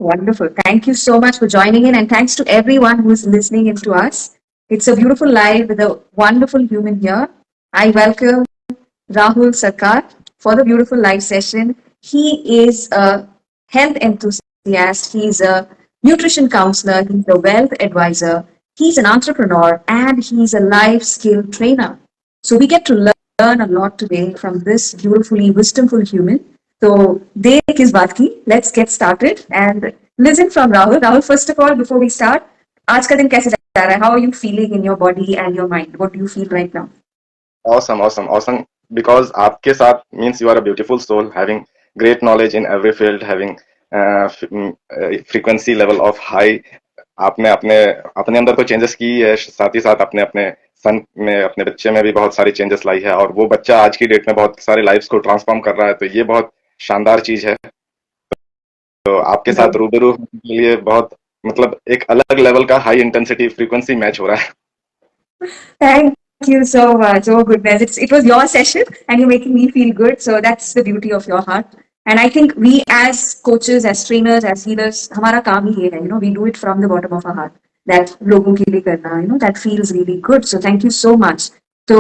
Wonderful. Thank you so much for joining in, and thanks to everyone who's listening in to us. It's a beautiful live with a wonderful human here. I welcome Rahul Sarkar for the beautiful live session. He is a health enthusiast, he's a nutrition counselor, he's a wealth advisor, he's an entrepreneur, and he's a life skill trainer. So we get to learn a lot today from this beautifully wisdomful human. तो देर किस बात की, let's get started and listen from Rahul. Rahul, first of all, before we start, आज का दिन कैसे जा रहा है? How are you feeling in your body and your mind? What do you feel right now? Awesome. Because आपके साथ means you are a beautiful soul, having great knowledge in every field, having frequency level of high. आपने अपने अपने अंदर तो changes की है, साथ ही साथ अपने अपने सन में, अपने बच्चे में भी बहुत सारी चेंजेस लाई है, और वो बच्चा आज की डेट में बहुत सारे लाइफ्स को ट्रांसफॉर्म कर रहा है, तो ये बहुत शानदार चीज है। तो आपके साथ रूबरू होने के लिए बहुत मतलब एक अलग लेवल का हाई इंटेंसिटी फ्रीक्वेंसी मैच हो रहा है। Thank you so much. Oh goodness, it was your session and you're making me feel good. So that's the beauty of your heart. And I think we as coaches, as trainers, as healers, हमारा काम ही ये है, we do it from the bottom of our heart. That लोगों के लिए करना, that feels really good. So thank you so much. तो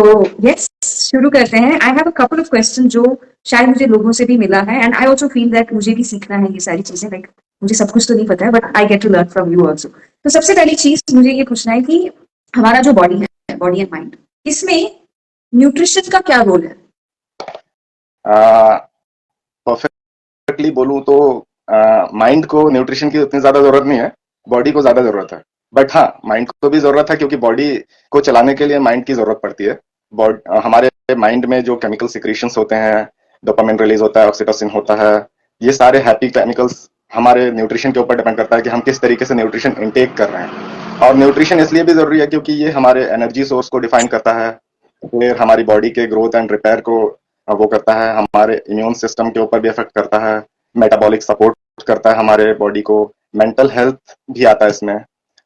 yes, शुरू करते हैं. I have a couple of questions जो शायद मुझे लोगों से भी मिला है, and I also feel that मुझे भी सीखना है ये सारी चीजें. Like मुझे सब कुछ तो नहीं पता है, but I get to learn from you also. तो सबसे पहली चीज मुझे ये पूछना है कि हमारा जो बॉडी है, बॉडी एंड माइंड, इसमें न्यूट्रिशन का क्या रोल है? परफेक्टली बोलूं तो माइंड को न्यूट्रिशन की उतनी ज्यादा जरूरत नहीं है, बॉडी को ज्यादा जरूरत है। बट हाँ, माइंड को भी जरूरत है, क्योंकि बॉडी को चलाने के लिए माइंड की जरूरत पड़ती है। हमारे माइंड में जो केमिकल सिक्रीशंस होते हैं, डोपामिन रिलीज होता है, ऑक्सीटोसिन होता है, ये सारे हैप्पी केमिकल्स हमारे न्यूट्रिशन के ऊपर डिपेंड करता है कि हम किस तरीके से न्यूट्रिशन इनटेक कर रहे हैं। और न्यूट्रिशन इसलिए भी जरूरी है क्योंकि ये हमारे एनर्जी सोर्स को डिफाइन करता है, फिर हमारी बॉडी के ग्रोथ एंड रिपेयर को वो करता है, हमारे इम्यून सिस्टम के ऊपर भी इफेक्ट करता है, मेटाबॉलिक सपोर्ट करता है हमारे बॉडी को, मेंटल हेल्थ भी आता है इसमें।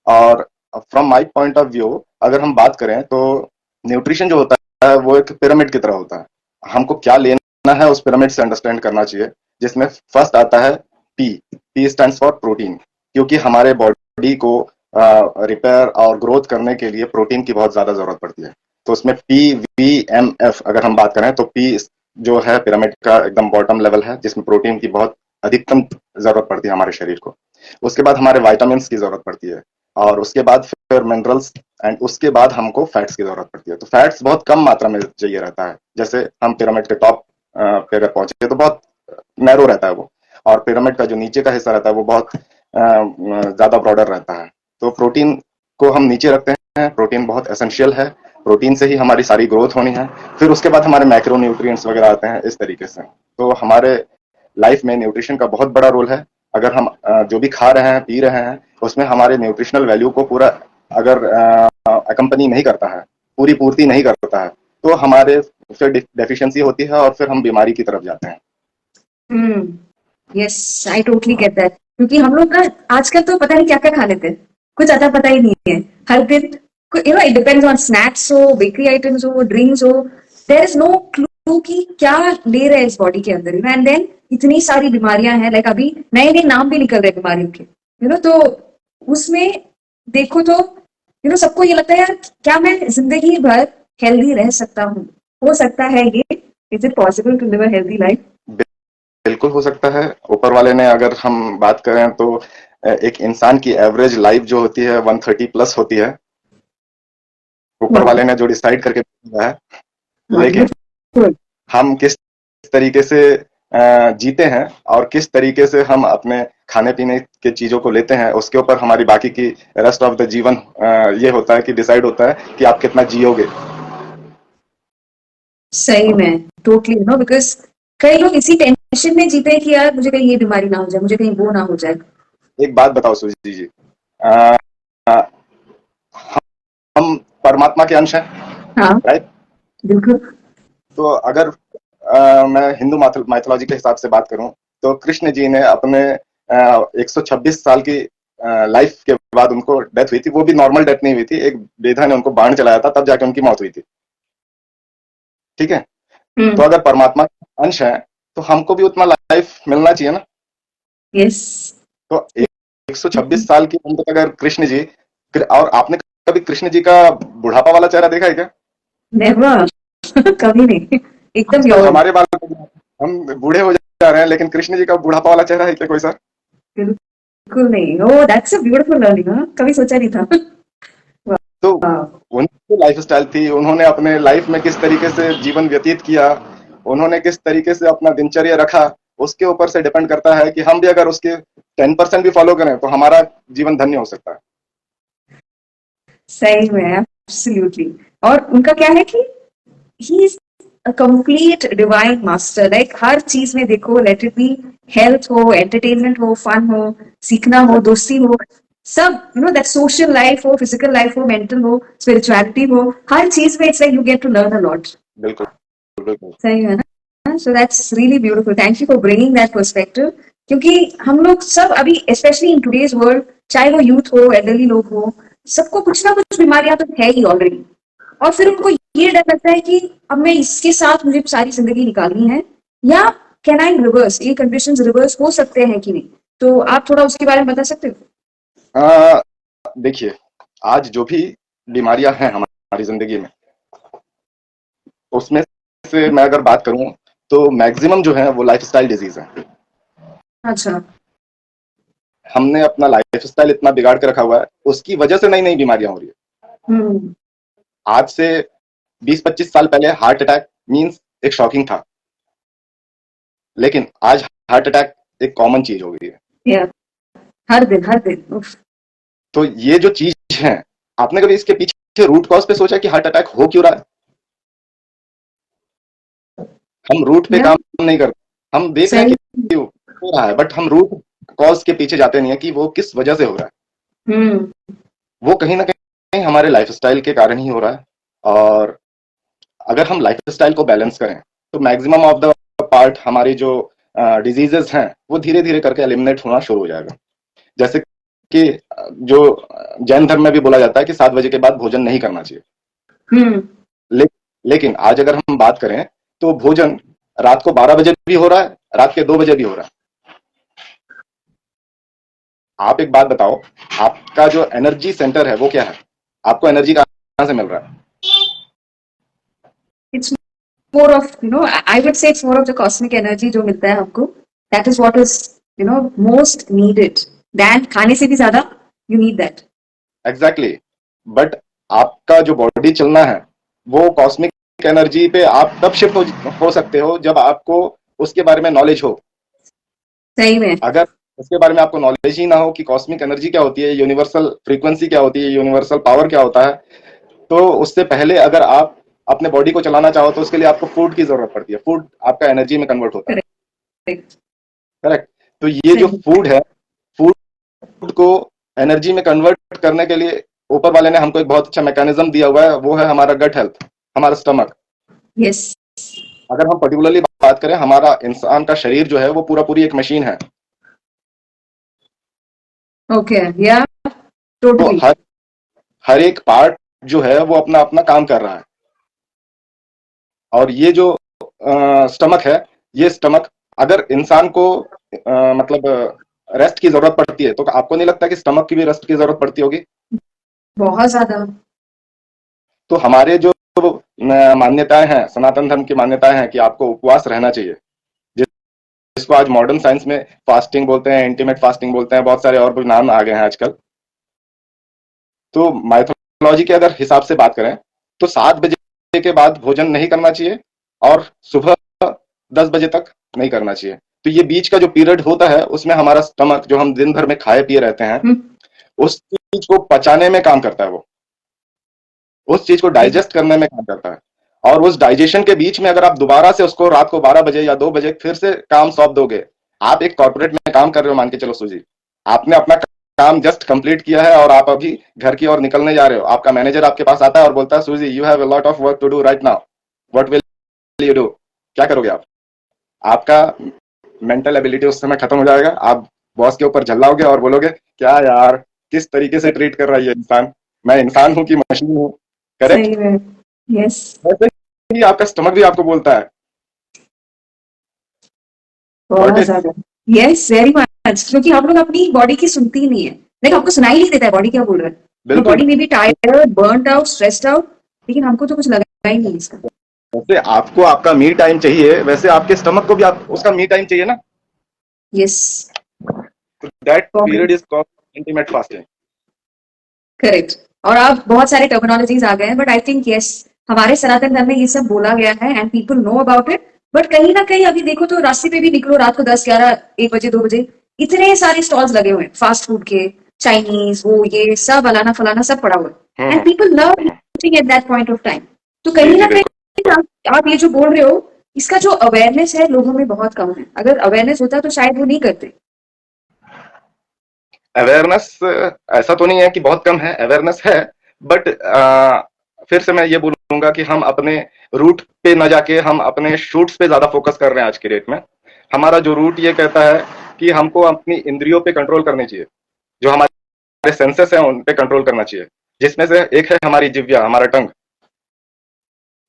और from my point of view अगर हम बात करें तो न्यूट्रिशन जो होता है वो एक पिरामिड की तरह होता है। हमको क्या लेना है उस पिरामिड से अंडरस्टैंड करना चाहिए, जिसमें फर्स्ट आता है पी स्टैंड्स फॉर प्रोटीन, क्योंकि हमारे बॉडी को रिपेयर और ग्रोथ करने के लिए प्रोटीन की बहुत ज्यादा जरूरत पड़ती है। तो उसमें PVMF अगर हम बात करें तो पी जो है पिरामिड का एकदम बॉटम लेवल है, जिसमें प्रोटीन की बहुत अधिकतम जरूरत पड़ती है हमारे शरीर को। उसके बाद हमारे वाइटामिन की जरूरत पड़ती है, और उसके बाद फिर मिनरल्स, एंड उसके बाद हमको फैट्स की जरूरत पड़ती है। तो फैट्स बहुत कम मात्रा में चाहिए रहता है। जैसे हम पिरामिड के टॉप पे अगर पहुंचे तो बहुत नैरो रहता है वो, और पिरामिड का जो नीचे का हिस्सा रहता है वो बहुत ज्यादा ब्रॉडर रहता है। तो प्रोटीन को हम नीचे रखते हैं, प्रोटीन बहुत एसेंशियल है, प्रोटीन से ही हमारी सारी ग्रोथ होनी है। फिर उसके बाद हमारे मैक्रो न्यूट्रिएंट्स वगैरह आते हैं इस तरीके से। तो हमारे लाइफ में न्यूट्रिशन का बहुत बड़ा रोल है। अगर हम जो भी खा रहे हैं, पी रहे हैं, उसमें हमारे न्यूट्रिशनल वैल्यू को पूरा अगर अकम्पनी नहीं करता है, पूरी पूर्ति नहीं करता है, तो हमारे फिर डेफिशिएंसी होती है और फिर हम बीमारी की तरफ जाते हैं। Yes, I totally get that. क्योंकि हम लोग ना आजकल तो पता नहीं क्या क्या खा लेते हैं, कुछ आता पता ही नहीं है। हर दिन इट डिपेंड्स ऑन स्नैक्स हो, बेकरी आइटम्स हो, ड्रिंक्स हो, देयर इज नो क्लू कि क्या ले रहे हैं इस बॉडी के अंदर, एंड देन इतनी सारी बीमारियां हैं। लाइक अभी नए नए नाम भी निकल रहे हैं बीमारियों के, तो उसमें देखो तो सबको ये लगता है यार क्या मैं जिंदगी भर हेल्दी रह सकता हूँ? हो सकता है ये? Is it possible to live a healthy life? बिल्कुल हो सकता है। ऊपर वाले ने अगर हम बात करें तो एक इंसान की एवरेज लाइफ जो होती है 130 प्लस होती है, ऊपर वाले ने जो डिसाइड करके दिया है। लेकिन हम किस तरीके से जीते हैं और किस तरीके से हम अपने खाने पीने के चीजों को लेते हैं, उसके ऊपर हमारी बाकी की रेस्ट ऑफ द जीवन ये होता है कि डिसाइड होता है कि आप कितना जियोगे। सही में टोटली बिकॉज कई लोग इसी टेंशन में जीते हैं कि यार मुझे कहीं ये बीमारी ना हो जाए, मुझे कहीं वो ना हो जाए। एक बात बताओ सुजी जी, हम परमात्मा के अंश हैं, हाँ, राइट? बिल्कुल। तो अगर मैं हिंदू माइथोलॉजी के हिसाब से बात करूं तो कृष्ण जी ने अपने 126 साल की लाइफ के बाद उनको डेथ हुई थी। वो भी नॉर्मल डेथ नहीं हुई थी, एक बेधा ने उनको बाण चलाया था, तब जाके उनकी मौत हुई थी। ठीक है? तो अगर परमात्मा का अंश है तो हमको भी उतना लाइफ मिलना चाहिए ना। यस। तो 126 साल की उम्र तक अगर कृष्ण जी, और आपने कभी कृष्ण जी का बुढ़ापा वाला चेहरा देखा है क्या? नेवर। कभी नहीं, एकदम आजकल यौवन। हमारे बाल, हम बूढ़े हो जा रहे हैं, लेकिन कृष्ण जी का बुढ़ापा वाला चेहरा है क्या कोई सा? बिल्कुल नहीं। ओ दैट्स अ ब्यूटीफुल लर्निंग, हाँ कभी सोचा नहीं था। तो वाह। उनकी लाइफ स्टाइल थी, उन्होंने अपने लाइफ में किस तरीके से जीवन व्यतीत किया, उन्होंने किस तरीके से अपना दिनचर्या रखा, उसके ऊपर से डिपेंड करता है कि हम भी अगर उसके 10% भी फॉलो करें तो हमारा जीवन धन्य हो सकता है। सही में, एब्सोल्युटली। और उनका क्या है कि he is a complete divine master. Like हर चीज में देखो, लेट इट बी हेल्थ हो, एंटरटेनमेंट हो, फन हो, सीखना हो, दोस्ती हो, सब दैट सोशल लाइफ हो, फिजिकल लाइफ हो, मेंटल हो, स्पिरिचुअलिटी हो, हर चीज में it's like you get to learn a lot. बिल्कुल, बिल्कुल। सही है ना? So that's really beautiful, thank you for bringing that perspective. क्योंकि हम लोग सब अभी स्पेशली इन टूडेज वर्ल्ड, चाहे वो यूथ हो, एल्डरली लोग हो, सबको कुछ ना कुछ बीमारियां तो है ही ऑलरेडी। और फिर उनको ये डर लगता है कि अब मैं इसके साथ मुझे सारी जिंदगी निकालनी है, या कैन आई रिवर्स, ये कंडीशंस रिवर्स हो सकते हैं कि नहीं? तो आप थोड़ा उसके बारे में बता सकते हो? आ, देखिए, आज जो भी बीमारियां हैं हमारी जिंदगी में, उसमें से मैं अगर बात करूं तो मैक्सिमम जो है वो लाइफस्टाइल डिजीज है। अच्छा। हमने अपना लाइफस्टाइल इतना बिगाड़ के रखा हुआ है, उसकी वजह से नई नई बीमारियां हो रही है। हम्म। आज से 20-25 साल पहले हार्ट अटैक मींस एक शॉकिंग था, लेकिन आज हार्ट अटैक एक कॉमन चीज हो गई है। या हर दिन हर दिन, उफ। तो ये जो चीज है, आपने कभी इसके पीछे रूट कॉज पे सोचा कि हार्ट अटैक हो क्यों रहा है? हम रूट पे या काम नहीं करते, हम देख रहे हैं सही। कि हो रहा है, बट हम रूट कॉज के पीछे जाते नहीं है कि वो किस वजह से हो रहा है। हम्म। वो कहीं ना कहीं हमारे लाइफस्टाइल के कारण ही हो रहा है। और अगर हम लाइफस्टाइल को बैलेंस करें तो मैक्सिमम ऑफ द पार्ट हमारी जो डिजीजेस हैं वो धीरे धीरे करके एलिमिनेट होना शुरू हो जाएगा। जैसे कि जो जैन धर्म में भी बोला जाता है कि 7 बजे के बाद भोजन नहीं करना चाहिए। हम्म। ले, लेकिन आज अगर हम बात करें तो भोजन रात को 12 बजे भी हो रहा है, रात के 2 बजे भी हो रहा है। आप एक बात बताओ, आपका जो एनर्जी सेंटर है वो क्या है? आपको एनर्जी कहां से मिल रहा है? It's more of I would say it's more of the cosmic energy जो मिलता है हमको। That is what is most needed. Than खाने से भी ज्यादा you need that. Exactly exactly. But आपका जो बॉडी चलना है वो कॉस्मिक एनर्जी पे आप तब शिफ्ट हो सकते हो जब आपको उसके बारे में नॉलेज हो। सही में। अगर उसके बारे में आपको नॉलेज ही ना हो कि कॉस्मिक एनर्जी क्या होती है, यूनिवर्सल फ्रीक्वेंसी क्या होती है, यूनिवर्सल पावर क्या होता है, तो उससे पहले अगर आप अपने बॉडी को चलाना चाहो तो उसके लिए आपको फूड की जरूरत पड़ती है। फूड आपका एनर्जी में कन्वर्ट होता है। करेक्ट। करेक्ट। तो ये जो सही। फूड है, फूड को एनर्जी में कन्वर्ट करने के लिए ऊपर वाले ने हमको एक बहुत अच्छा मैकेनिज्म दिया हुआ है, वो है हमारा गट हेल्थ, हमारा स्टमक। यस। अगर हम पर्टिकुलरली बात करें, हमारा इंसान का शरीर जो है वो पूरा पूरी एक मशीन है। ओके। या तो टोटली। हर एक पार्ट जो है वो अपना अपना काम कर रहा है। और ये जो स्टमक है, ये स्टमक अगर इंसान को मतलब रेस्ट की जरूरत पड़ती है, तो आपको नहीं लगता कि स्टमक की भी रेस्ट की जरूरत पड़ती होगी? बहुत ज्यादा। तो हमारे जो मान्यताएं हैं, सनातन धर्म की मान्यताएं हैं कि आपको उपवास रहना चाहिए, जिसको आज मॉडर्न साइंस में फास्टिंग बोलते हैं, इंटीमेट फास्टिंग बोलते हैं, बहुत सारे और भी नाम आ गए हैं आजकल। तो माइथोलॉजी के अगर हिसाब से बात करें तो 7 बजे के बाद भोजन नहीं करना चाहिए और सुबह 10 बजे तक नहीं करना चाहिए। तो ये बीच का जो पीरियड होता है उसमें हमारा स्टमक, जो हम दिन भर में खाए पिए रहते हैं, उस चीज को पचाने में काम करता है, वो उस चीज को डाइजेस्ट करने में काम करता है। और उस डाइजेशन के बीच में अगर आप दोबारा से उसको रात को 12 बजे या 2 बजे फिर से काम सौंप दोगे, आप एक कॉर्पोरेट में काम कर रहे हो, मान के चलो सूजी, आपने अपना काम जस्ट कंप्लीट किया है और आप अभी घर की ओर निकलने जा रहे हो, आपका मैनेजर आपके पास आता है और बोलता है, सूजी you have a lot of work to do right now, what will you do? क्या करोगे आप? आपका मेंटल एबिलिटी उस समय खत्म हो जाएगा। आप बॉस के ऊपर झल्लाओगे और बोलोगे, क्या यार, किस तरीके से ट्रीट कर रहा है ये इंसान, मैं इंसान हूं कि मशीन हूं? करेक्ट। सही में। यस। वैसे ही आपका स्टमक भी आपको बोलता है, गॉट बहुत इट? ज्यादा। यस, वेरी मच, क्योंकि हम लोग अपनी बॉडी की सुनती ही नहीं है, लाइक हमको सुनाई नहीं देता है बॉडी क्या बोल रहा है। बिल्कुल। बॉडी में भी tired, burned out, stressed out, लेकिन हमको तो कुछ लगा ही नहीं इसका। जैसे आपको आपका मी टाइम चाहिए, वैसे आपके स्टमक को भी आप उसका मी टाइम चाहिए ना। Yes, that period is called intimate fasting. Correct. और अब बहुत सारे टर्मिनोलॉजीज आ गए हैं, बट आई थिंक यस, हमारे सनातन धर्म में ये सब बोला गया है and people know about it. But कहीं ना कहीं अभी देखो तो रास्ते पे भी निकलो रात को 10, 11, 1 बजे, 2 बजे, इतने सारे स्टॉल्स लगे हुए हैं फास्ट फूड के, चाइनीज, वो ये सब अलाना फलाना सब पड़ा हुआ है, and people love eating at that point of time. तो जी कहीं जी ना बिल्कुल। कहीं आप ये जो बोल रहे हो, इसका जो अवेयरनेस है लोगों में बहुत कम है। अगर अवेयरनेस होता तो शायद वो नहीं करते। अवेयरनेस ऐसा तो नहीं है कि बहुत कम है, अवेयरनेस है, बट फिर से मैं ये बोलूंगा कि हम अपने रूट पे न जाके हम अपने शूट्स पे ज्यादा फोकस कर रहे हैं आज के डेट में। हमारा जो रूट ये कहता है कि हमको अपनी इंद्रियों पे कंट्रोल करनी चाहिए, जो हमारे सेंसेस हैं उन पे कंट्रोल करना चाहिए, जिसमें से एक है हमारी जिह्वा, हमारा टंग।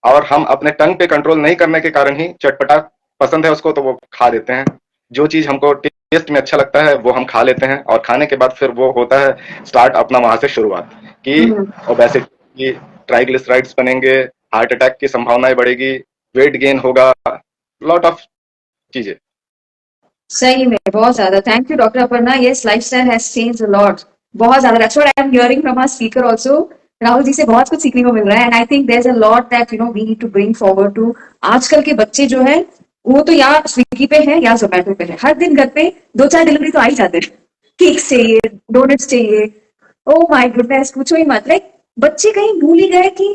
और हम अपने टंग पे कंट्रोल नहीं करने के कारण ही चटपटा पसंद है उसको तो वो खा देते हैं। जो चीज हमको टेस्ट में अच्छा लगता है वो हम खा लेते हैं, और खाने के बाद फिर वो होता है स्टार्ट अपना वहां से शुरुआत कि ओबेसिटी, ट्राइग्लिसराइड्स बनेंगे, हार्ट अटैक की संभावनाएं बढ़ेगी, वेट गेन होगा, लॉट ऑफ चीजें। सही में बहुत ज्यादा। Thank you doctor Aparna. Yes, lifestyle has changed a lot, बहुत ज्यादा। That's what I am hearing from our speaker also. Rahul ji से बहुत कुछ सीखने को मिल रहा है, and I think there is a lot that we need to bring forward too. आजकल के बच्चे जो है वो तो या स्विगी पे है या जोमेटो पे है, हर दिन घर पे 2-4 डिलीवरी तो आ ही जाते हैं। केक्स चाहिए, डोनट्स चाहिए, ओ माय गुडनेस, पूछो ही मत। लाइक बच्चे कहीं भूल ही गए कि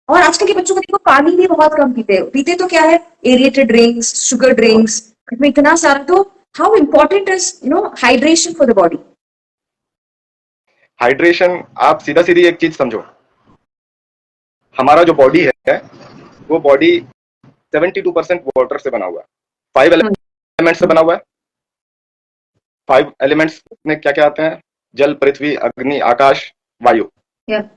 और आजकल के बच्चों को देखो पानी भी बहुत कम पीते हैं। पीते तो क्या है, एरिएटेड ड्रिंक्स, शुगर ड्रिंक्स, इसमें इतना सारा। तो how important is hydration for the body. Hydration, आप सीधा सीधी एक चीज समझो, हमारा जो बॉडी है वो बॉडी 72% वाटर से बना हुआ है, 5 एलिमेंट से बना हुआ है। 5 एलिमेंट्स में क्या क्या आते हैं? जल, पृथ्वी, अग्नि, आकाश, वायु, या है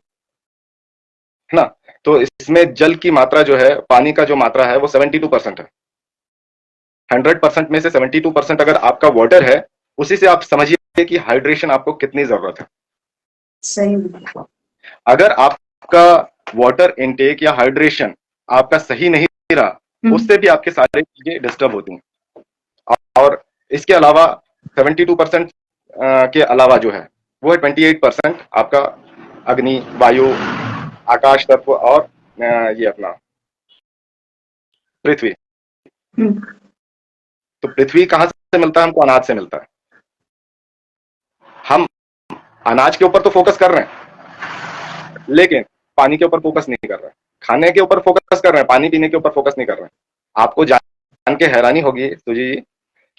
ना। तो इसमें जल की मात्रा जो है, पानी का जो मात्रा है वो 72% है। 100% में से 72% अगर आपका वाटर है, उसी से आप समझिए कि हाइड्रेशन आपको कितनी जरूरत है। सही। अगर आपका वाटर इनटेक या हाइड्रेशन आपका सही नहीं रहा, उससे भी आपके सारे चीजें डिस्टर्ब होती हैं। और इसके अलावा 72% के अलावा जो है वो है 28% आपका अग्नि, वायु, आकाश तत्व और ये अपना पृथ्वी। तो पृथ्वी कहां से मिलता है? हमको अनाज से मिलता है। हम अनाज के ऊपर तो फोकस कर रहे हैं, लेकिन पानी के ऊपर फोकस नहीं कर रहे हैं। खाने के ऊपर फोकस कर रहे हैं, पानी पीने के ऊपर फोकस नहीं कर रहे हैं। आपको जान के हैरानी होगी सुजी जी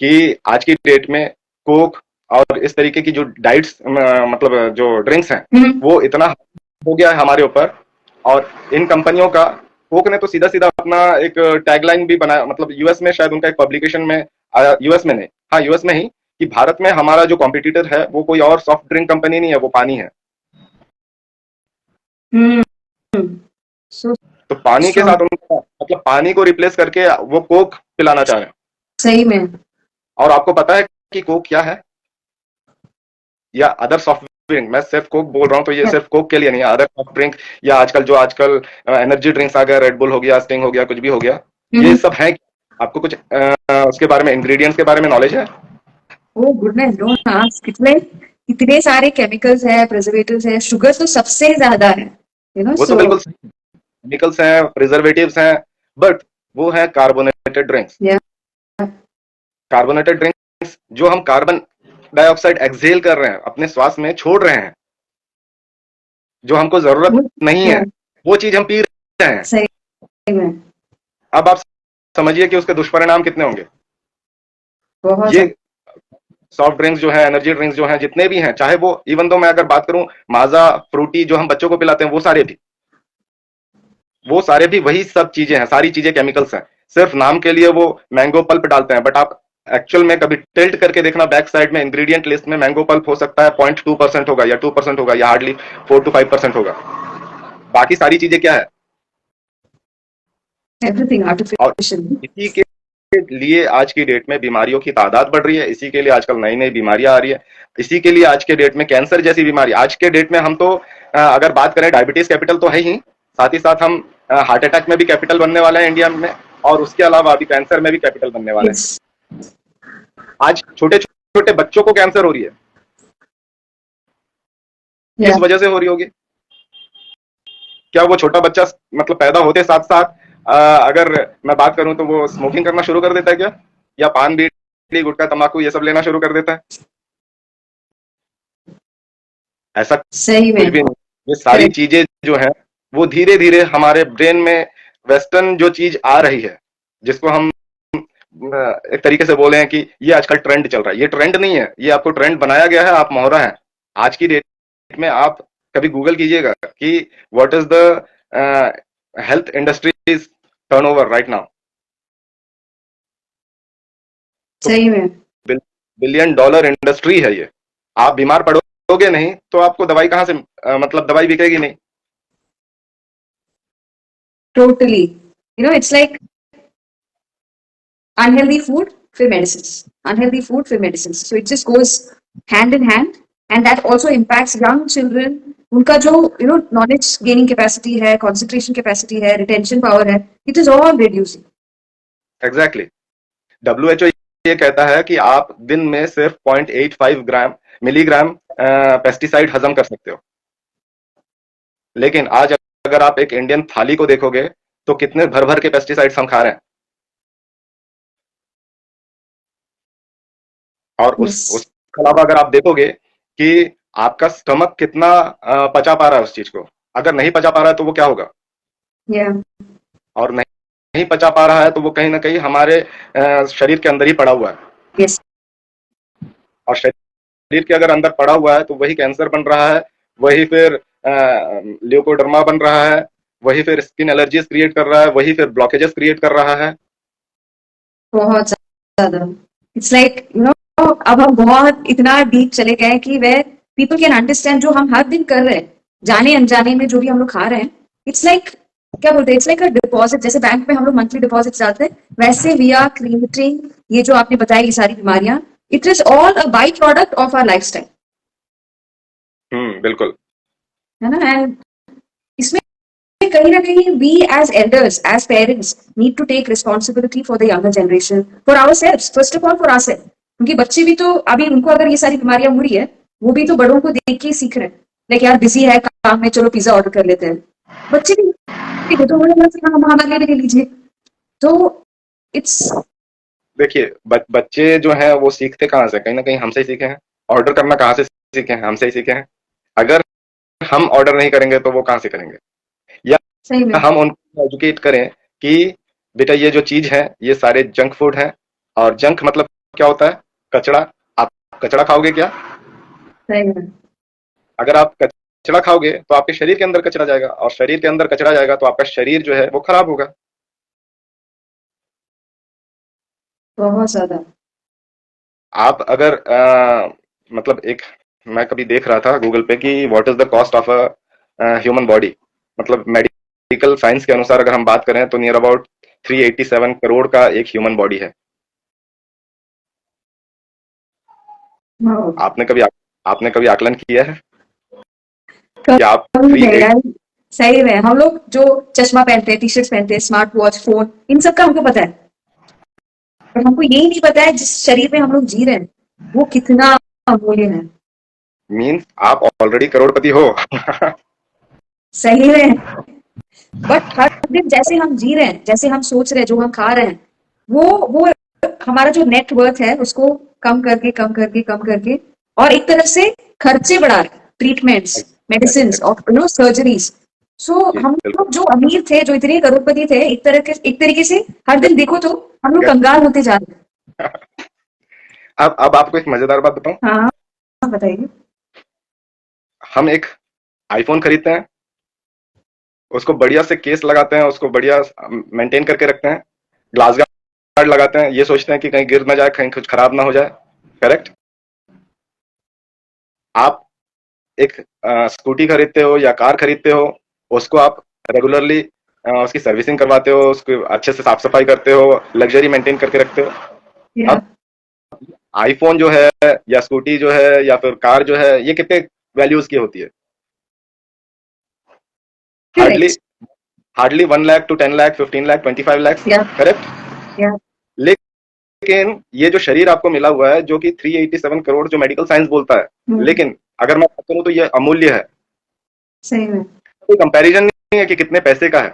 कि आज की डेट में कोक और इस तरीके की जो डाइट्स, मतलब जो ड्रिंक्स हैं, वो इतना हो गया है हमारे ऊपर। और इन कंपनियों का, कोक ने तो सीधा सीधा अपना एक टैगलाइन भी बनाया, मतलब यूएस में शायद उनका एक पब्लिकेशन में आया, यूएस में नहीं, हाँ यूएस में ही, कि भारत में हमारा जो कॉम्पिटिटर है वो कोई और सॉफ्ट ड्रिंक कंपनी नहीं है, वो पानी है। तो पानी के साथ उनका, मतलब पानी को रिप्लेस करके वो कोक पिलाना चाह रहे हैं। सही में। और आपको पता है कि कोक क्या है या अदर सॉफ्ट ड्रिंक? मैं सिर्फ कोक बोल रहा हूँ तो ये सिर्फ कोक के लिए नहीं है, अदर सॉफ्ट ड्रिंक या आजकल एनर्जी ड्रिंक्स आ गया, रेडबुल हो गया, स्टिंग हो गया, कुछ भी हो गया, ये सब है। आपको कुछ उसके बारे में, इंग्रेडिएंट्स के बारे में नॉलेज है? ओ गुडनेस, डोंट आस्क। इतने सारे केमिकल्स है, प्रिजर्वेटिव्स है, शुगर तो सबसे ज्यादा है, वो तो सो बिल्कुल केमिकल्स हैं, प्रिजर्वेटिव्स हैं, बट वो है कार्बोनेटेड ड्रिंक्स। कार्बोनेटेड ड्रिंक्स जो हम कार्बन डाइऑक्साइड एक्सहेल कर रहे हैं, अपने श्वास में छोड़ रहे हैं, जो हमको जरूरत नहीं है, वो चीज हम पी रहे हैं। सही में। अब आप समझिए कि उसके दुष्परिणाम कितने होंगे। बहुत ये सॉफ्ट ड्रिंक्स जो है, एनर्जी ड्रिंक्स जो हैं, जितने भी हैं, चाहे वो, इवन दो मैं अगर बात करूं माजा, फ्रूटी जो हम बच्चों को पिलाते हैं, वो सारे भी वही सब चीजें हैं, सारी चीजें केमिकल्स हैं। सिर्फ नाम के लिए वो मैंगो पल्प डालते हैं, बट आप एक्चुअल में कभी टिल्ट करके देखना, बैक साइड में इंग्रेडिएंट लिस्ट में मैंगो पल्प हो सकता है 0.2% होगा या 2% होगा या हार्डली 4 to 5% होगा। बाकी सारी चीजें क्या है? एवरीथिंग और आर्टिफिशियल। इसी के लिए आज की डेट में बीमारियों की तादाद बढ़ रही है, इसी के लिए आजकल नई नई बीमारियां आ रही है, इसी के लिए आज के डेट में कैंसर जैसी बीमारी, आज के डेट में हम तो अगर बात करें डायबिटीज कैपिटल तो है ही, साथ ही साथ हम हार्ट अटैक में भी कैपिटल बनने वाले हैं इंडिया में, और उसके अलावा अभी कैंसर में भी कैपिटल बनने वाले हैं। Yes. आज छोटे छोटे बच्चों को कैंसर हो रही है, Yeah. किस वजह से हो रही होगी? क्या वो छोटा बच्चा मतलब पैदा होते साथ साथ अगर मैं बात करूं तो वो स्मोकिंग करना शुरू कर देता है क्या, या पान बीड़ी गुटखा तंबाकू ये सब लेना शुरू कर देता है? ऐसा सही कुछ में भी नहीं। ये सारी correct. चीजें जो है वो धीरे धीरे हमारे ब्रेन में वेस्टर्न जो चीज आ रही है, जिसको हम एक तरीके से बोले हैं कि ये आजकल ट्रेंड चल रहा है, ये ट्रेंड नहीं है, ये आपको ट्रेंड बनाया गया है, आप मोहरा हैं। आज की डेट में आप कभी गूगल कीजिएगा कि what is the health industries turnover right now, तो सही में बिलियन डॉलर इंडस्ट्री है ये। आप बीमार पड़ोगे नहीं तो आपको दवाई कहाँ से मतलब दवाई बिकेगी नहीं। totally. It's like unhealthy food for medicines, unhealthy food for medicines, so it just goes hand in hand, and that also impacts young children. उनका जो knowledge gaining capacity है, concentration capacity है, retention power है, it is all reducing. Exactly WHO ये कहता है कि आप दिन में सिर्फ 0.85 ग्राम मिलीग्राम पेस्टिसाइड हजम कर सकते हो, लेकिन आज अगर आप एक इंडियन थाली को देखोगे तो कितने भर भर के पेस्टिसाइड्स हम खा रहे हैं। और Yes. उसके अलावा अगर आप देखोगे कि आपका स्टमक कितना पचा पा रहा है उस चीज को, अगर नहीं पचा पा रहा है तो वो क्या होगा, Yeah. और नहीं पचा पा रहा है तो वो कहीं ना कहीं हमारे शरीर के अंदर ही पड़ा हुआ है, Yes. और शरीर के अगर अंदर पड़ा हुआ है तो वही कैंसर बन रहा है, वही फिर ल्यूकोडर्मा बन रहा है, वही फिर स्किन एलर्जीज क्रिएट कर रहा है, वही फिर ब्लॉकेजेस क्रिएट कर रहा है। बहुत ज्यादा. It's like अब हम बहुत इतना डीप चले गए कि वे पीपल कैन अंडरस्टैंड जो हम हर दिन कर रहे हैं, जाने अनजाने में जो भी हम लोग खा रहे हैं. इट्स लाइक क्या बोलते हैं, इट्स लाइक अ डिपॉजिट. जैसे बैंक में हम लोग मंथली डिपॉजिट जाते हैं, वैसे वी आर क्रिएटिंग ये जो आपने बताया ये सारी बीमारियां. It is all a by product of our lifestyle, बिल्कुल है ना. एंड इसमें कहीं ना कहीं we as elders, as parents, need to take responsibility for the younger generation, for our self, first of all for our self. क्योंकि बच्चे भी तो अभी उनको अगर ये सारी बीमारियां हो रही है, वो भी तो बड़ों को देख के ही सीख रहे हैं. लाइक यार बिजी है काम में, चलो पिज्जा ऑर्डर कर लेते हैं. बच्चे भी तो हम हमारे लिए ले लीजिए. तो इट्स देखिए बच्चे जो हैं वो सीखते कहाँ से, कहीं ना कहीं हमसे ही सीखे हैं। ऑर्डर करना कहाँ से सीखे हैं, हमसे ही सीखे हैं। अगर हम ऑर्डर नहीं करेंगे तो वो कहाँ से करेंगे, या सही में हम उनको एजुकेट करें कि बेटा ये जो चीज है ये सारे जंक फूड है, और जंक मतलब क्या होता है, कचड़ा। आप कचड़ा खाओगे क्या? सही में अगर आप कचड़ा खाओगे तो आपके शरीर के अंदर कचरा जाएगा, और शरीर के अंदर कचरा जाएगा तो आपका शरीर जो है वो खराब होगा। बहुत ज्यादा. आप अगर मतलब एक, मैं कभी देख रहा था गूगल पे कि what is the cost of a human body, मतलब मेडिकल साइंस के अनुसार अगर हम बात करें तो नियर अबाउट 387 करोड़ का एक ह्यूमन बॉडी है। Wow. आपने कभी आकलन किया है कम कि आप है 380 यार. सही में हम लोग जो चश्मा पहनते हैं, टी शर्ट पहनते हैं, स्मार्ट वॉच, फोन, इन सब का हमको पता है. पर हमको यही नहीं पता है जिस शरीर में हम लोग जी रहे हैं वो कितना अमूल्य है. मीन्स आप ऑलरेडी करोड़पति हो। सही में. बट हर दिन जैसे हम जी रहे हैं, जैसे हम सोच रहे हैं, जो हम खा रहे हैं, वो हमारा जो नेट वर्थ है उसको कम करके कम करके कम करके, और एक तरफ से खर्चे बढ़ा रहे, ट्रीटमेंट्स, मेडिसिन और सर्जरीज. सो हम लोग जो अमीर थे, जो इतने करोड़पति थे, एक तरीके से हर दिन देखो तो हम लोग कंगाल होते जा रहे हैं. अब आपको एक मजेदार बात बताऊं। हाँ बताइए. हम एक आईफोन खरीदते हैं, उसको बढ़िया से केस लगाते हैं, उसको बढ़िया मेंटेन करके रखते हैं, ग्लास गार्ड लगाते हैं, ये सोचते हैं कि कहीं गिर ना जाए, कहीं कुछ खराब ना हो जाए। करेक्ट। आप एक स्कूटी खरीदते हो या कार खरीदते हो, उसको आप रेगुलरली उसकी सर्विसिंग करवाते हो, उसको अच्छे से साफ सफाई करते हो, लग्जरी मेंटेन करके रखते हो। Yeah. अब आईफोन जो है या स्कूटी जो है या फिर कार जो है, ये कितने वैल्यूज की होती है? Hardly Correct. Hardly 1 lakh to 10 lakh, 15 lakh, 25 lakh, Yeah. Correct? Yeah. लेकिन ये जो शरीर आपको मिला हुआ है, जो कि 387 करोड़ जो मेडिकल साइंस बोलता है, लेकिन अगर मैं बात करूं तो ये अमूल्य है। सही में। कोई कंपैरिजन नहीं है कि कितने पैसे का है।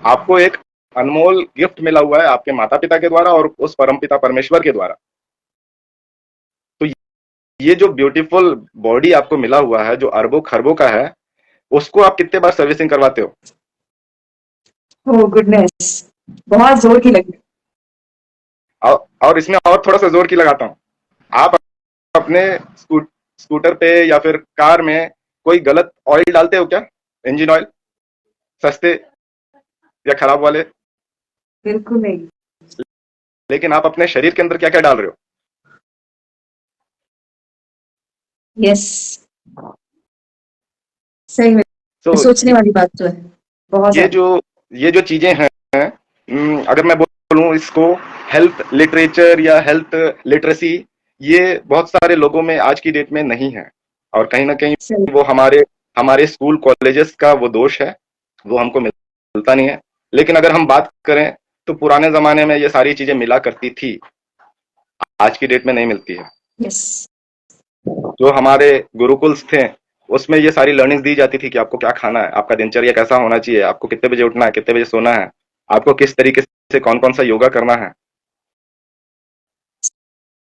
आपको एक अनमोल गिफ्ट मिला हुआ है आपके माता पिता के द्वारा और उस परम पिता परमेश्वर के द्वारा। तो ये जो ब्यूटीफुल बॉडी आपको मिला हुआ है, जो अरबों खरबों का है, उसको आप कितने बार सर्विसिंग करवाते हो? Oh goodness. बहुत जोर की लगी। और इसमें और थोड़ा सा जोर की लगाता हूँ। आप अपने स्कूटर पे या फिर कार में कोई गलत ऑयल डालते हो क्या? इंजन ऑयल, सस्ते या खराब वाले? बिल्कुल नहीं। लेकिन आप अपने शरीर के अंदर क्या क्या डाल रहे हो? यस, सही में। तो सोचने वाली बात तो है बहुत ये ज्यादा। जो ये जो चीजें हैं, अगर मैं बोलूं इसको हेल्थ लिटरेचर या हेल्थ लिटरेसी, ये बहुत सारे लोगों में आज की डेट में नहीं है। और कहीं ना कहीं सही। वो हमारे हमारे स्कूल कॉलेजेस का वो दोष है, वो हमको मिलता नहीं है। लेकिन अगर हम बात करें तो पुराने जमाने में ये सारी चीजें मिला करती थी, आज की डेट में नहीं मिलती है। यस। जो हमारे गुरुकुल्स थे, उसमें ये सारी लर्निंग्स दी जाती थी कि आपको क्या खाना है, आपका दिनचर्या कैसा होना चाहिए, आपको कितने बजे उठना है, कितने बजे सोना है, आपको किस तरीके से कौन कौन सा योगा करना है।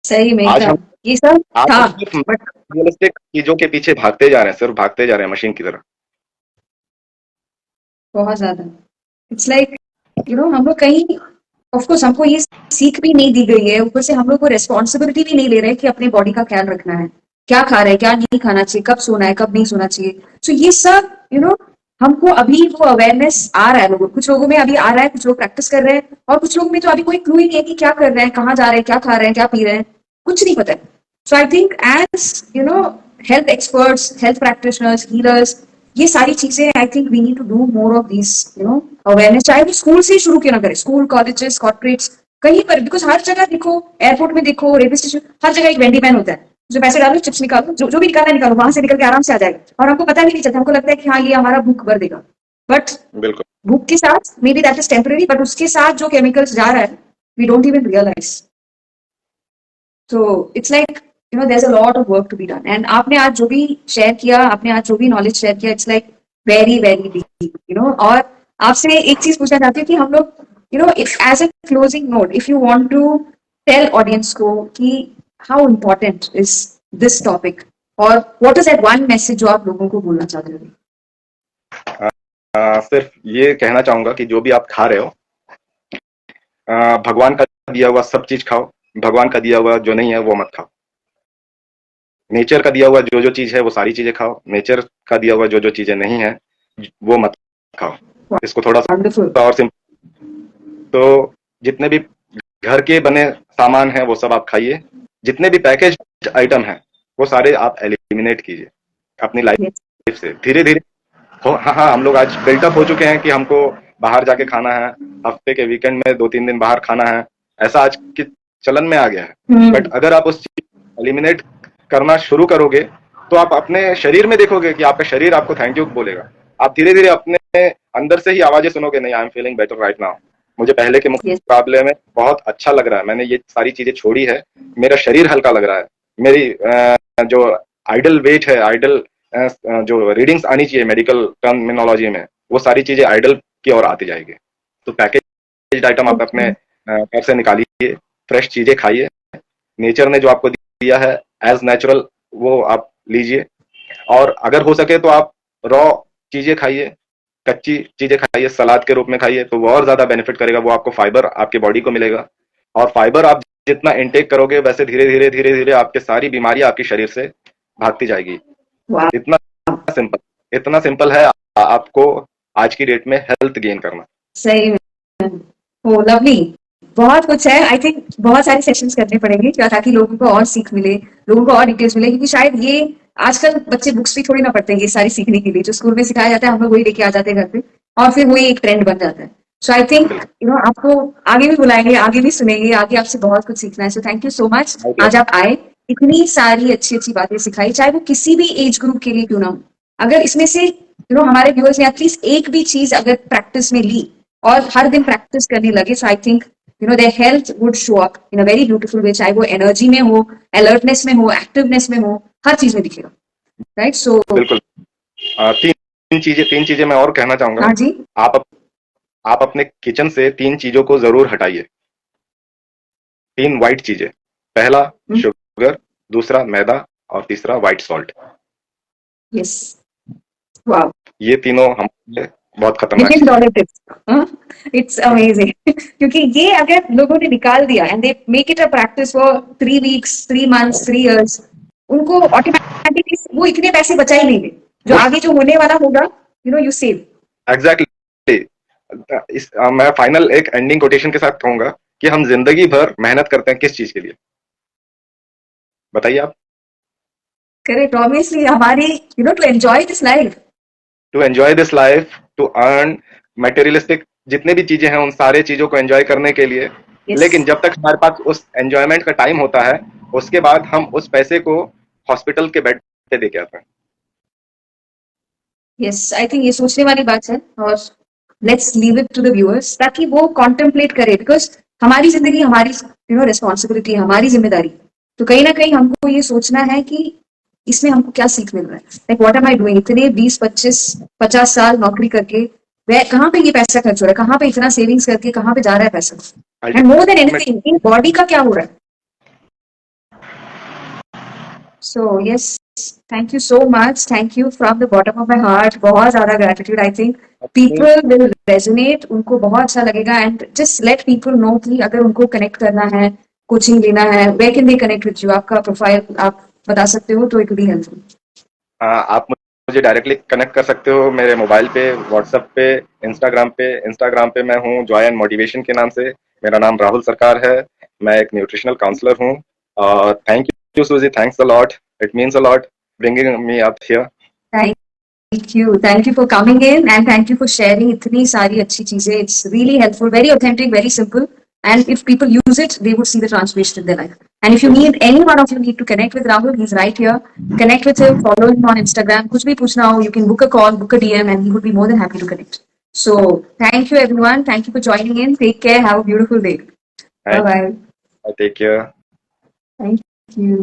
सही में आज था। हम ये सब आज था। हम सिर्फ बट रियलिस्टिक चीजों के पीछे भागते जा रहे हैं, सिर्फ भागते जा रहे हैं मशीन की तरह। बहुत ज्यादा। इट्स लाइक हम लोग कहीं ऑफ कोर्स हमको ये सीख भी नहीं दी गई है, ऊपर से हम लोग को रिस्पॉन्सिबिलिटी भी नहीं ले रहे कि अपने बॉडी का ख्याल रखना है, क्या खा रहे हैं, क्या नहीं खाना चाहिए, कब सोना है, कब नहीं सोना चाहिए। सो ये सब हमको अभी वो अवेयरनेस आ रहा है लोगों, कुछ लोगों में अभी आ रहा है, कुछ लोग प्रैक्टिस कर रहे हैं, और कुछ लोग में तो अभी कोई क्लू ही नहीं है कि क्या कर रहे हैं, कहाँ जा रहे हैं, क्या खा रहे हैं, क्या पी रहे हैं, कुछ नहीं पता है। So I think as health experts, health practitioners, healers, ये सारी चीजें I think we need to do more of this awareness, चाहे वो स्कूल से ही शुरू क्यों ना करें, स्कूल, कॉलेजेस, कॉर्पोरेट्स, कहीं पर। बिकॉज हर जगह देखो, एयरपोर्ट में देखो, रेलवे स्टेशन, हर जगह एक वेंडी मैन होता है, जो पैसे डालो, चिप्स निकालो, जो भी निकालना निकालो, वहां से निकल के आराम से आ जाएगा, और हमको पता भी नहीं चलता, हमको लगता है कि हाँ ये हमारा भूख भर देगा। बट बिल्कुल। भूख के साथ maybe that is temporary, but उसके साथ जो केमिकल्स जा रहा है we don't even realise. So it's like there's a lot of work to be done. And आपने आज जो भी शेयर किया, आपने आज जो भी नॉलेज शेयर किया, it's like very very deep और आपसे एक चीज पूछना चाहती हूँ कि हम लोग if as a closing note, if you want to tell audience को कि how important is this topic, और what is that one message जो आप लोगों को बोलना चाहते हो? सिर्फ ये कहना चाहूंगा कि जो भी आप खा रहे हो, भगवान का दिया हुआ सब चीज खाओ, भगवान का दिया हुआ जो नहीं है वो मत खाओ। नेचर का दिया हुआ जो जो चीज है वो सारी चीजें खाओ, नेचर का दिया हुआ जो जो चीजें नहीं है वो मत खाओ। इसको थोड़ा सा वंडरफुल। और सिंपल, तो जितने भी घर के बने सामान है वो सब आप खाइए, जितने भी पैकेज आइटम है वो सारे आप एलिमिनेट कीजिए अपनी लाइफ से धीरे धीरे। हाँ हाँ, हम लोग आज बिल्टअप हो चुके हैं कि हमको बाहर जाके खाना है, हफ्ते के वीकेंड में 2-3 दिन बाहर खाना है, ऐसा आज के चलन में आ गया है। बट अगर आप उस चीज एलिमिनेट करना शुरू करोगे तो आप अपने शरीर में देखोगे कि आपका शरीर आपको थैंक यू बोलेगा। आप धीरे धीरे अपने अंदर से ही आवाजें सुनोगे, नहीं I am feeling better right now, मुझे पहले के मुकाबले में बहुत अच्छा लग रहा है, मैंने ये सारी चीजें छोड़ी है, मेरा शरीर हल्का लग रहा है, मेरी जो आइडल वेट है, आइडल जो रीडिंग्स आनी चाहिए मेडिकल टर्मिनोलॉजी में, वो सारी चीजें आइडल की ओर आती जाएगी। तो पैकेज आइटम आप अपने घर से निकालिए, फ्रेश चीजें खाइए, नेचर ने जो आपको दिया है एज नेचुरल वो आप लीजिए, और अगर हो सके तो आप रॉ चीजें खाइए, कच्ची चीजें खाइए, सलाद के रूप में खाइए, तो वो और ज्यादा बेनिफिट करेगा, वो आपको फाइबर आपके बॉडी को मिलेगा, और फाइबर आप जितना इनटेक करोगे वैसे धीरे धीरे आपके सारी बीमारियां आपके शरीर से भागती जाएगी। इतना सिंपल है आपको आज की डेट में हेल्थ गेन करना। सही में। ओ लवली, बहुत कुछ है। आई थिंक बहुत सारे सेशंस करने पड़ेंगे क्या, ताकि लोगों को और सीख मिले, लोगों को और डिटेल्स मिले, क्योंकि शायद ये आजकल बच्चे बुक्स भी थोड़ी ना पढ़ते हैं ये सारी सीखने के लिए, जो स्कूल में सिखाया जाता है हम लोग वही लेके आ जाते हैं घर पे। और फिर वही एक ट्रेंड बन जाता है. सो आई थिंक आपको आगे भी बुलाएंगे, आगे भी सुनेंगे, आगे आपसे बहुत कुछ सीखना है. So thank you so much, आज आप आए, इतनी सारी अच्छी अच्छी बातें सिखाई, चाहे वो किसी भी एज ग्रुप के लिए क्यों ना हो. अगर इसमें से हमारे व्यूअर्स ने एटलीस्ट एक भी चीज अगर प्रैक्टिस में ली और हर दिन प्रैक्टिस करने लगे, so I think their health would show up in a very beautiful way, चाहे वो एनर्जी में हो, अलर्टनेस में हो, एक्टिवनेस में हो, हर चीज में दिखेगा. राइट. सो बिल्कुल. तीन चीजें मैं और कहना चाहूंगा. हाँ जी. आप अपने किचन से 3 चीजों को जरूर हटाइए. 3 व्हाइट चीजें. पहला शुगर, दूसरा मैदा और तीसरा व्हाइट सॉल्ट. यस. वाओ. ये तीनों हमारे लिए बहुत खतरनाक $1 चीजें हैं. million tips. It's amazing. क्योंकि ये अगर लोगों ने निकाल दिया and they make it a practice for 3 weeks, 3 months, 3 years, उनको ऑटोमेटिकली वो इतने पैसे बचा ही लेंगे जो आगे जो होने वाला होगा, यू सेव. एग्जैक्टली. मैं फाइनल एक एंडिंग कोटेशन के साथ कहूंगा कि हम जिंदगी भर मेहनत करते हैं किस चीज के लिए? बताइए आप. करेक्ट. ऑब्वियसली हमारी to enjoy this life. To enjoy this life, to earn materialistic जितने भी चीजें हैं उन सारे चीजों को एंजॉय करने के लिए. Yes. लेकिन जब तक हमारे पास उस एंजॉयमेंट का टाइम होता है, उसके बाद हम उस पैसे को हॉस्पिटल के बेड पे दे के आते हैं. यस. आई थिंक ये सोचने वाली बात है और let's leave it to the viewers ताकि वो कॉन्टेम्पलेट करे, बिकॉज हमारी जिंदगी हमारी रिस्पॉन्सिबिलिटी, हमारी जिम्मेदारी. तो कहीं ना कहीं हमको ये सोचना है कि इसमें हमको क्या सीख मिल रहा है. Like what am I doing. इतने 20-25-50 साल नौकरी करके वह कहाँ पे ये पैसा खर्च हो रहा है, कहाँ पे इतना सेविंग्स करके कहाँ पे जा रहा है पैसा. And more than anything in body का क्या हो रहा है. So yes, thank you so much. Thank you from the bottom of my heart. बहुत ज़्यादा gratitude. I think people will resonate. उनको बहुत अच्छा लगेगा. And just let people know कि अगर उनको connect करना है, coaching लेना है, where can they connect with you? आपका profile आप बता सकते हो तो it will be helpful. आप मुझे डायरेक्टली कनेक्ट कर सकते हो मेरे मोबाइल पे, व्हाट्सएप पे, इंस्टाग्राम पे मैं हूँ जॉय एंड मोटिवेशन के नाम से. मेरा नाम राहुल सरकार है. मैं एक न्यूट्रिशनल काउंसलर हूँ. थैंक यू सुजी, thanks a lot. It means a lot bringing me up here. Thank you for coming in and thank you for sharing इतनी सारी अच्छी चीजें. It's really helpful, very authentic, very simple. And if people use it, they would see the transformation in their life. And if you need, any one of you need to connect with Rahul, he's right here. Connect with him, follow him on Instagram. कुछ भी पूछना हो, you can book a call, book a DM, and he would be more than happy to connect. So, thank you everyone. Thank you for joining in. Take care. Have a beautiful day. Bye bye. Take care. Thank you.